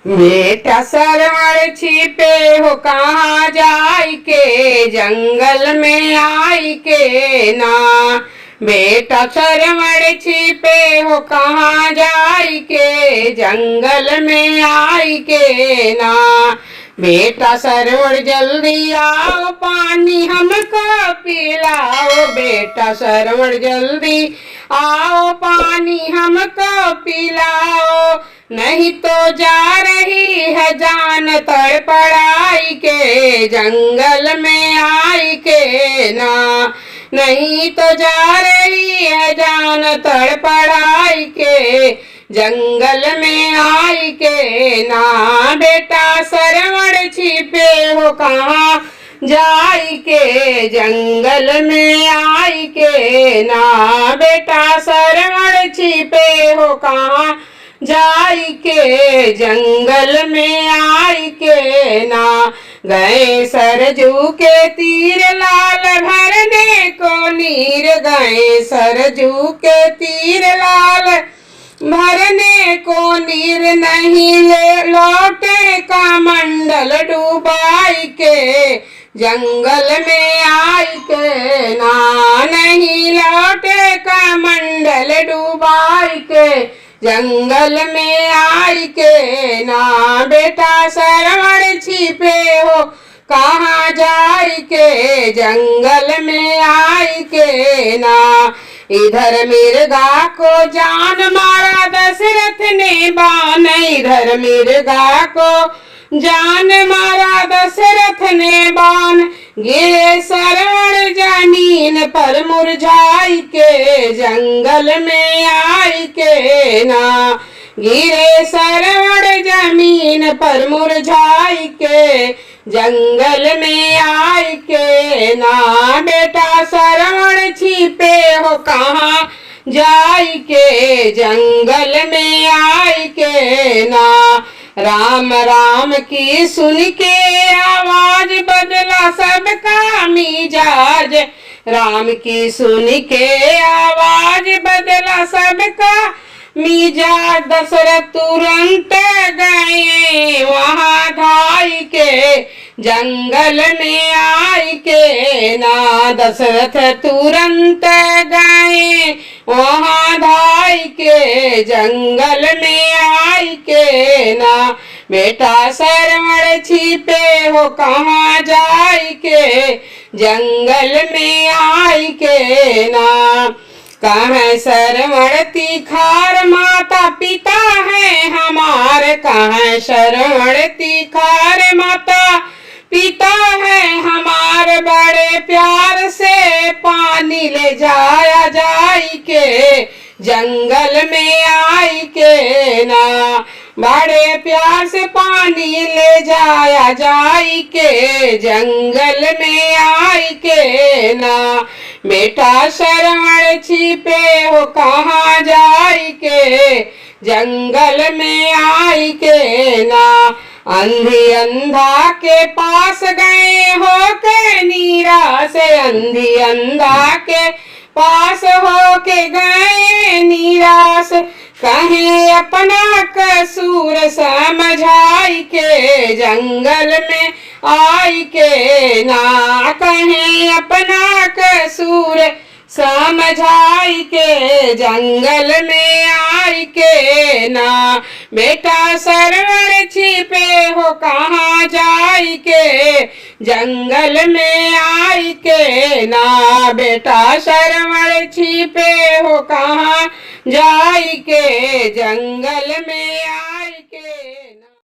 बेटा सरवण छिपे हो कहाँ जाई के, जंगल में आई के ना। बेटा सरवण छिपे हो कहाँ जाई के, जंगल में आई के ना। बेटा सरवण जल्दी आओ, पानी हमको पिलाओ। बेटा सरवण जल्दी आओ, पानी हमको पिलाओ। नहीं तो जा रही है जान तड़पड़ाई के, जंगल में आई के ना। नहीं तो जा रही है जान तड़पड़ाई के, जंगल में आई के ना। बेटा सरवण छिपे हो कहाँ जाई के, जंगल में आई के ना। बेटा सरवण छिपे हो कहाँ जाई के, जंगल में आई के ना। गए सरजू के तीर लाल भरने को नीर, गए सरजू के तीर लाल भरने को नीर। नहीं ले लौटे कमंडल डूबाई के, जंगल में आई के ना। नहीं लौटे कमंडल डूबाई के, जंगल में आई के ना। बेटा सरवण छिपे हो कहाँ जाई के, जंगल में आई के ना। इधर मिर्गा को जान मारा दशरथ ने बान, इधर मिर्गा को जान मारा दशरथ ने बान। गिरे सरवण जमीन पर मुरझाई के, जंगल में आई के ना। गिरे सरवण जमीन पर मुरझाई के, जंगल में आई के ना। बेटा सरवण छिपे हो कहाँ जाई के, जंगल में आई के ना। राम राम की सुन के आवाज बदला सबका मिजाज, राम की सुन के आवाज बदला सबका मिजाज। दशरथ तुरंत गए वहाँ धाई के, जंगल में आई के ना। दशरथ तुरंत गए वहाँ धाई के, जंगल में आई के ना। बेटा सरवण छिपे हो कहाँ जाई के, जंगल में आई के ना। कहाँ सरवण तीखार माता पिता है हमार, कहाँ सरवण तीखार माता पिता है हमार। बड़े प्यार से पानी ले जाया जाई के, जंगल में आई के ना। बड़े प्यार से पानी ले जाया जाई के, जंगल में आई के ना। बेटा सरवण छिपे हो कहाँ जाई के, जंगल में आई के ना। अंधी अंधा के पास गए हो के नीरा से, अंधी अंधा के पास हो के गए निराश। कहीं अपना कसूर समझाई के, जंगल में आई के ना। कहीं अपना कसूर समझाई के, जंगल में आई के ना। बेटा सरवण छिपे हो कहाँ जाई के, जंगल में आई के ना। बेटा सरवण छिपे हो कहाँ जाई के, जंगल में